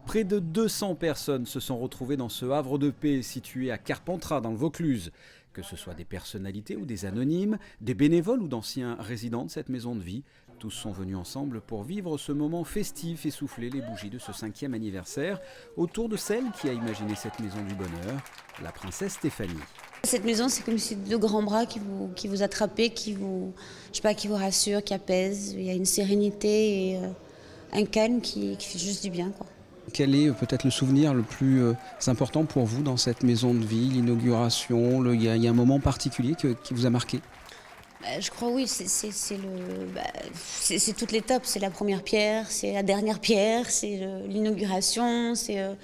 Près de 200 personnes se sont retrouvées dans ce havre de paix situé à Carpentras dans le Vaucluse. Que ce soit des personnalités ou des anonymes, des bénévoles ou d'anciens résidents de cette maison de vie, tous sont venus ensemble pour vivre ce moment festif et souffler les bougies de ce 5e anniversaire autour de celle qui a imaginé cette maison du bonheur, la princesse Stéphanie. Cette maison, c'est comme si deux grands bras qui vous attrapaient, qui vous rassurent, qui apaisent. Il y a une sérénité et un calme qui fait juste du bien, quoi. Quel est peut-être le souvenir le plus important pour vous dans cette maison de vie, l'inauguration, il y a un moment particulier qui vous a marqué? Je crois oui, c'est toute l'étape. C'est la première pierre, c'est la dernière pierre, c'est l'inauguration, c'est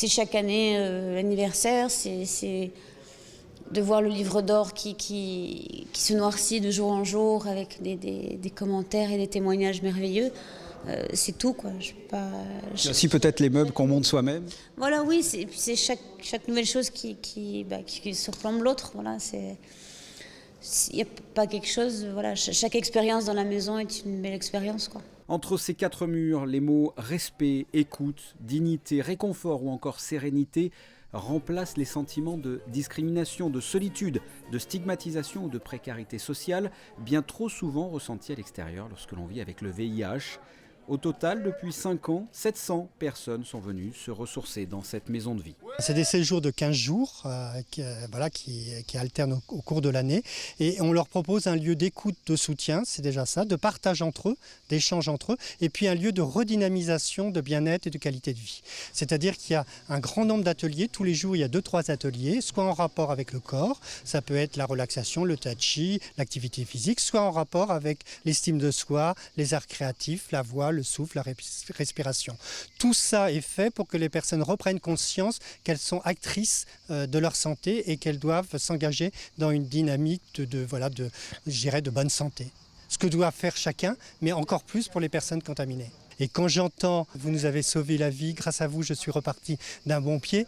chaque année l'anniversaire, c'est de voir le livre d'or qui se noircit de jour en jour avec des commentaires et des témoignages merveilleux. C'est tout, quoi. Il y a aussi peut-être les meubles qu'on monte soi-même. Voilà, oui, c'est chaque nouvelle chose qui surplombe l'autre. Voilà, il n'y a pas quelque chose. Voilà, chaque expérience dans la maison est une belle expérience, quoi. Entre ces 4 murs, les mots respect, écoute, dignité, réconfort ou encore sérénité remplacent les sentiments de discrimination, de solitude, de stigmatisation ou de précarité sociale, bien trop souvent ressentis à l'extérieur lorsque l'on vit avec le VIH. Au total, depuis 5 ans, 700 personnes sont venues se ressourcer dans cette maison de vie. C'est des séjours de 15 jours qui alternent au cours de l'année. Et on leur propose un lieu d'écoute, de soutien, c'est déjà ça, de partage entre eux, d'échange entre eux, et puis un lieu de redynamisation, de bien-être et de qualité de vie. C'est-à-dire qu'il y a un grand nombre d'ateliers. Tous les jours, il y a 2-3 ateliers, soit en rapport avec le corps, ça peut être la relaxation, le tai chi, l'activité physique, soit en rapport avec l'estime de soi, les arts créatifs, la voix, le souffle, la respiration. Tout ça est fait pour que les personnes reprennent conscience qu'elles sont actrices de leur santé et qu'elles doivent s'engager dans une dynamique de bonne santé. Ce que doit faire chacun, mais encore plus pour les personnes contaminées. Et quand j'entends « vous nous avez sauvé la vie, grâce à vous je suis reparti d'un bon pied »,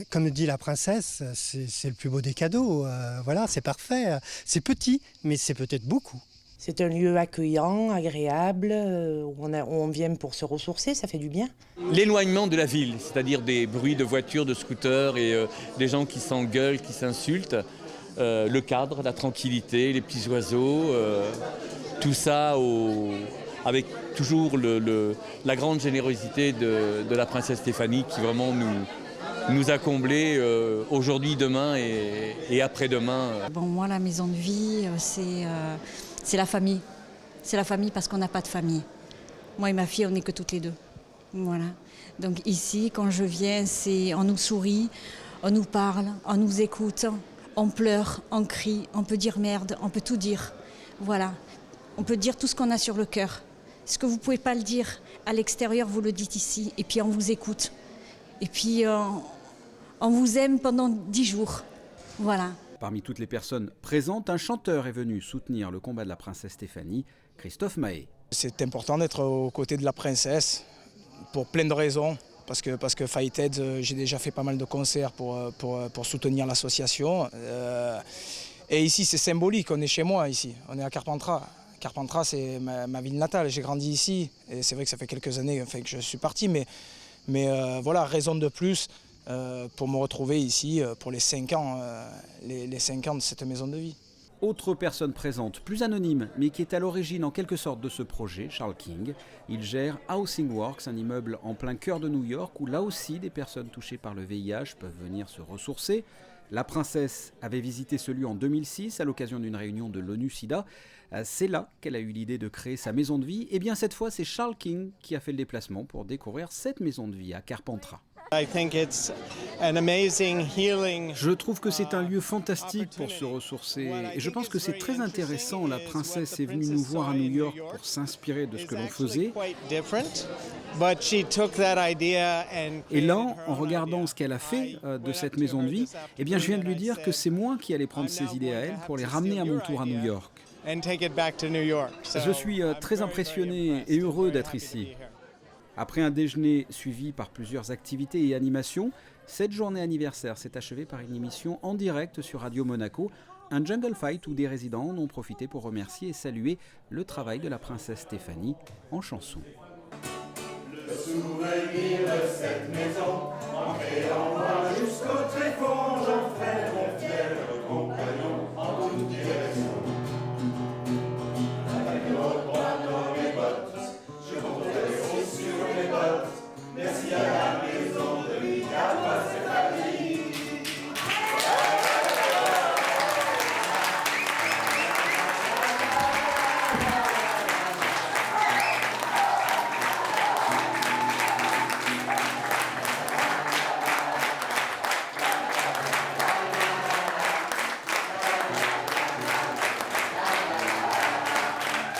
comme dit la princesse, c'est le plus beau des cadeaux. Voilà, c'est parfait. C'est petit, mais c'est peut-être beaucoup. C'est un lieu accueillant, agréable, où on vient pour se ressourcer, ça fait du bien. L'éloignement de la ville, c'est-à-dire des bruits de voitures, de scooters et des gens qui s'engueulent, qui s'insultent. Le cadre, la tranquillité, les petits oiseaux, tout ça avec toujours la grande générosité de la princesse Stéphanie qui vraiment nous a comblés aujourd'hui, demain et après-demain. Bon, moi, la maison de vie, c'est la famille. C'est la famille parce qu'on n'a pas de famille. Moi et ma fille, on n'est que toutes les deux. Voilà. Donc ici, quand je viens, on nous sourit, on nous parle, on nous écoute, on pleure, on crie, on peut dire merde, on peut tout dire. Voilà. On peut dire tout ce qu'on a sur le cœur. Ce que vous ne pouvez pas le dire à l'extérieur, vous le dites ici. Et puis on vous écoute. Et puis on vous aime pendant 10 jours. Voilà. Parmi toutes les personnes présentes, un chanteur est venu soutenir le combat de la princesse Stéphanie, Christophe Mahé. C'est important d'être aux côtés de la princesse pour plein de raisons. Parce que Fighted, j'ai déjà fait pas mal de concerts pour soutenir l'association. Et ici, c'est symbolique, on est chez moi ici, on est à Carpentras. Carpentras, c'est ma ville natale, j'ai grandi ici. Et c'est vrai que ça fait quelques années que je suis parti, mais voilà, raison de plus pour me retrouver ici pour les 5 ans, les 5 ans de cette maison de vie. Autre personne présente, plus anonyme, mais qui est à l'origine en quelque sorte de ce projet, Charles King. Il gère Housing Works, un immeuble en plein cœur de New York, où là aussi des personnes touchées par le VIH peuvent venir se ressourcer. La princesse avait visité ce lieu en 2006 à l'occasion d'une réunion de l'ONU-SIDA. C'est là qu'elle a eu l'idée de créer sa maison de vie. Et bien cette fois, c'est Charles King qui a fait le déplacement pour découvrir cette maison de vie à Carpentras. Je trouve que c'est un lieu fantastique pour se ressourcer et je pense que c'est très intéressant. La princesse est venue nous voir à New York pour s'inspirer de ce que l'on faisait. Et là, en regardant ce qu'elle a fait de cette maison de vie, eh bien, je viens de lui dire que c'est moi qui allais prendre ces idées à elle pour les ramener à mon tour à New York. Je suis très impressionné et heureux d'être ici. Après un déjeuner suivi par plusieurs activités et animations, cette journée anniversaire s'est achevée par une émission en direct sur Radio Monaco, un jungle fight où des résidents en ont profité pour remercier et saluer le travail de la princesse Stéphanie en chanson. le souvenir de cette maison, ancré en moi jusqu'au tréfonds, j'en ferai mon fier compagnon en toute direction.